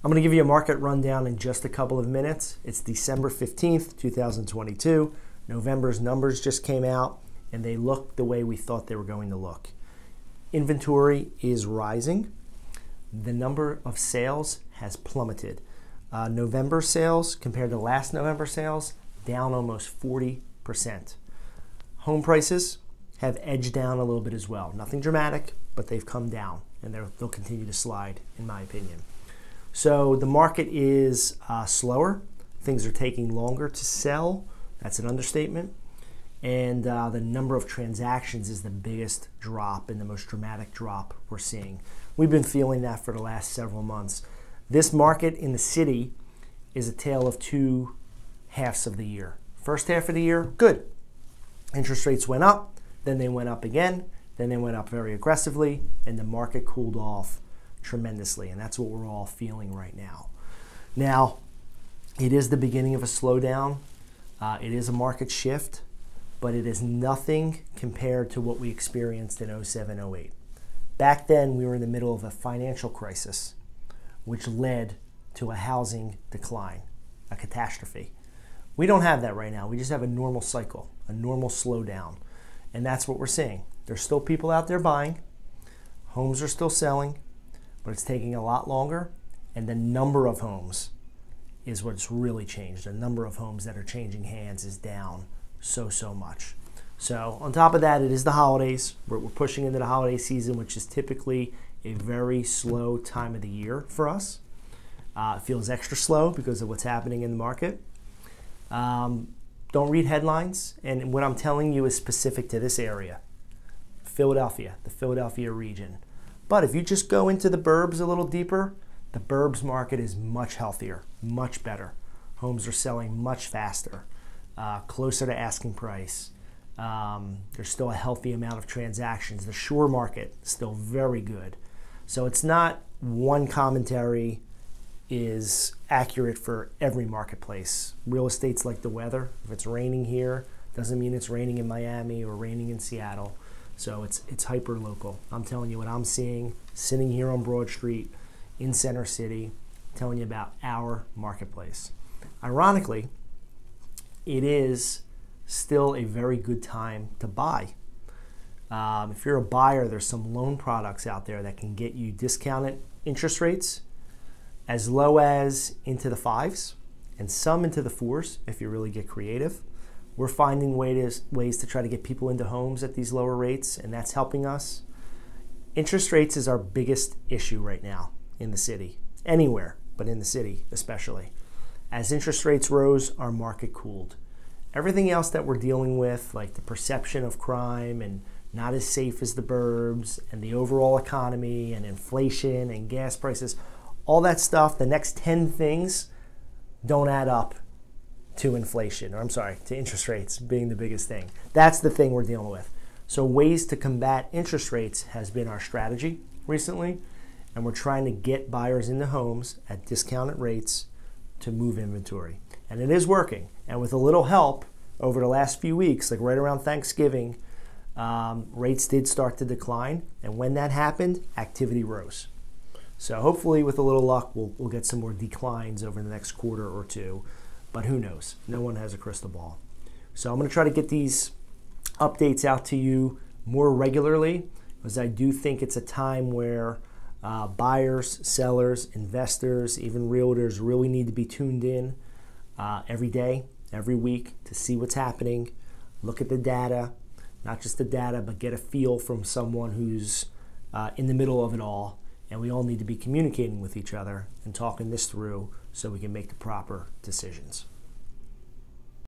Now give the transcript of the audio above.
I'm going to give you a market rundown in just a couple of minutes. It's December 15th, 2022. November's numbers just came out, and they look the way we thought they were going to look. Inventory is rising. The number of sales has plummeted. November sales compared to last November sales, down almost 40%. Home prices have edged down a little bit as well. Nothing dramatic, but they've come down, and they'll continue to slide, in my opinion. So the market is slower. Things are taking longer to sell. That's an understatement. And the number of transactions is the biggest drop and the most dramatic drop we're seeing. We've been feeling that for the last several months. This market in the city is a tale of two halves of the year. First half of the year, good. Interest rates went up, then they went up again, then they went up very aggressively, and the market cooled off tremendously, and that's what we're all feeling right now. Now, it is the beginning of a slowdown. It is a market shift, but it is nothing compared to what we experienced in 07, 08. Back then, we were in the middle of a financial crisis, which led to a housing decline, a catastrophe. We don't have that right now. We just have a normal cycle, a normal slowdown, and that's what we're seeing. There's still people out there buying. Homes are still selling, but it's taking a lot longer, and the number of homes is what's really changed. The number of homes that are changing hands is down so much. So on top of that, it is the holidays. We're pushing into the holiday season, which is typically a very slow time of the year for us. It feels extra slow because of what's happening in the market. Don't read headlines, and what I'm telling you is specific to this area, Philadelphia, the Philadelphia region. But if you just go into the burbs a little deeper, the burbs market is much healthier, much better. Homes are selling much faster, closer to asking price. There's still a healthy amount of transactions. The shore market is still very good. So it's not one commentary is accurate for every marketplace. Real estate's like the weather. If it's raining here, doesn't mean it's raining in Miami or raining in Seattle. So it's hyper local. I'm telling you what I'm seeing, sitting here on Broad Street in Center City, telling you about our marketplace. Ironically, it is still a very good time to buy. If you're a buyer, there's some loan products out there that can get you discounted interest rates as low as into the 5s and some into the 4s if you really get creative. We're finding ways to try to get people into homes at these lower rates, and that's helping us. Interest rates is our biggest issue right now in the city, anywhere, but in the city especially. As interest rates rose, our market cooled. Everything else that we're dealing with, like the perception of crime and not as safe as the burbs and the overall economy and inflation and gas prices, all that stuff, the next 10 things don't add up to inflation, or I'm sorry, to interest rates being the biggest thing. That's the thing we're dealing with. So ways to combat interest rates has been our strategy recently, and we're trying to get buyers into homes at discounted rates to move inventory. And it is working. And with a little help over the last few weeks, like right around Thanksgiving, rates did start to decline. And when that happened, activity rose. So hopefully with a little luck, we'll get some more declines over the next quarter or two. But who knows? No one has a crystal ball. So I'm going to try to get these updates out to you more regularly, because I do think it's a time where buyers, sellers, investors, even realtors really need to be tuned in every day, every week to see what's happening, look at the data, not just the data, but get a feel from someone who's in the middle of it all. And we all need to be communicating with each other and talking this through so we can make the proper decisions.